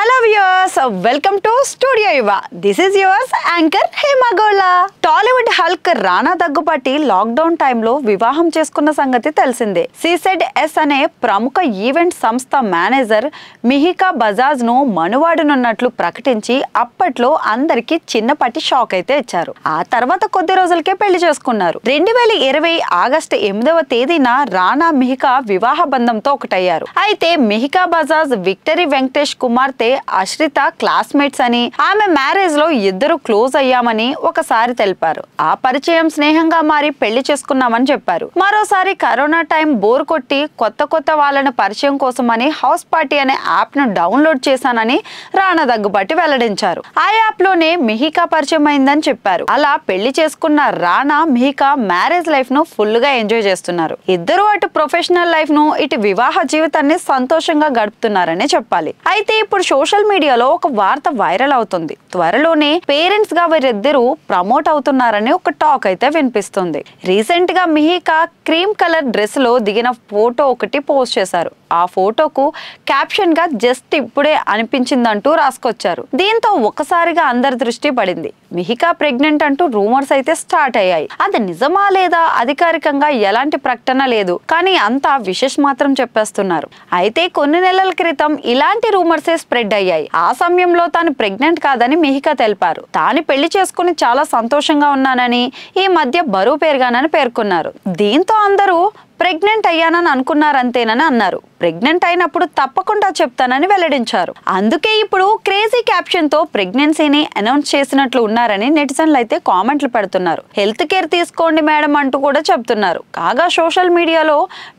Hello viewers, welcome to Studio Yuva. This is yours anchor Hema Gola. Tollywood Hulk Rana Daggubati lockdown టైంలో వివాహం చేసుకున్న సంగతి తెలిసిందే. సీసెడ్ ఎస్ అనే ప్రముఖ ఈవెంట్ సంస్థ మేనేజర్ మిహికా బజాజ్ ను మనువాడునున్నట్లు ప్రకటించి అప్పట్లో అందరికి చిన్నపాటి షాక్ అయితే ఇచ్చారు. ఆ తర్వాత కొద్ది రోజులకే పెళ్లి చేసుకున్నారు. 2020 ఆగస్టు 8వ తేదీన రానా మిహికా వివాహ బంధంతో ఒకటయ్యారు. అయితే మిహికా బజాజ్ విక్టరీ వెంకటేష్ కుమార్తె అశ్రిత క్లాస్మేట్స్ అని, ఆమె మ్యారేజ్ లో ఇద్దరు క్లోజ్ అయ్యామని ఒకసారి తెలిపారు. ఆ పరిచయం స్నేహంగా మారి పెళ్లి చేసుకున్నామని చెప్పారు. మరోసారి కరోనా టైం బోర్ కొట్టి కొత్త వాళ్ళని పరిచయం కోసమని హౌస్ పార్టీ అనే యాప్ ను డౌన్లోడ్ చేశానని రానా దగ్గుబాటి వెల్లడించారు. ఆ యాప్ లోనే మిహికా పరిచయం అయిందని చెప్పారు. అలా పెళ్లి చేసుకున్న రానా మిహికా మ్యారేజ్ లైఫ్ ను ఫుల్ గా ఎంజాయ్ చేస్తున్నారు. ఇద్దరు అటు ప్రొఫెషనల్ లైఫ్ ను ఇటు వివాహ జీవితాన్ని సంతోషంగా గడుపుతున్నారని చెప్పాలి. అయితే ఇప్పుడు సోషల్ మీడియాలో ఒక వార్త వైరల్ అవుతుంది. త్వరలోనే పేరెంట్స్ గా వీరిద్దరూ ప్రమోట్ అవుతున్నారని ఒక టాక్ అయితే వినిపిస్తుంది. రీసెంట్ గా మిహికా క్రీమ్ కలర్ డ్రెస్ లో దిగిన ఫోటో ఒకటి పోస్ట్ చేశారు. ఆ ఫోటోకు క్యాప్షన్ గా జస్ట్ ఇప్పుడే అనిపించిందంటూ రాసుకొచ్చారు. దీంతో ఒకసారిగా అందరి దృష్టి పడింది. మిహికా ప్రెగ్నెంట్ అంటూ రూమర్స్ అయితే స్టార్ట్ అయ్యాయి. అది నిజమా లేదా అధికారికంగా ఎలాంటి ప్రకటన లేదు, కానీ అంతా విశేష్ మాత్రం చెప్పేస్తున్నారు. అయితే కొన్ని నెలల క్రితం ఇలాంటి రూమర్సే స్ప్రెడ్ అయ్యాయి. ఆ సమయంలో తాను ప్రెగ్నెంట్ కాదని మిహికా తెలిపారు. తాను పెళ్లి చేసుకుని చాలా సంతోషంగా ఉన్నానని, ఈ మధ్య బరువు పెరిగానని పేర్కొన్నారు. దీంతో అందరూ ప్రెగ్నెంట్ అయ్యానని అనుకున్నారంతేనని అన్నారు. ప్రెగ్నెంట్ అయినప్పుడు తప్పకుండా చెప్తానని వెల్లడించారు. అందుకే ఇప్పుడు క్రేజీ క్యాప్షన్ తో ప్రెగ్నెన్సీని అనౌన్స్ చేసినట్లు ఉన్నారని నెటిజన్లు అయితే కామెంట్లు పెడుతున్నారు. హెల్త్ కేర్ తీసుకోండి మేడం అంటూ కూడా చెప్తున్నారు. కాగా సోషల్ మీడియాలో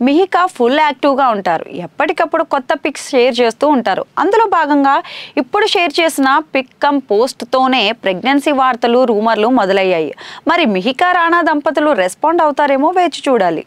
మిహికా ఫుల్ యాక్టివ్ గా ఉంటారు. ఎప్పటికప్పుడు కొత్త పిక్స్ షేర్ చేస్తూ ఉంటారు. అందులో భాగంగా ఇప్పుడు షేర్ చేసిన పిక్ కమ్ పోస్ట్ తోనే ప్రెగ్నెన్సీ వార్తలు రూమర్లు మొదలయ్యాయి. మరి మిహికా రానా దంపతులు రెస్పాండ్ అవుతారేమో వేచి చూడాలి.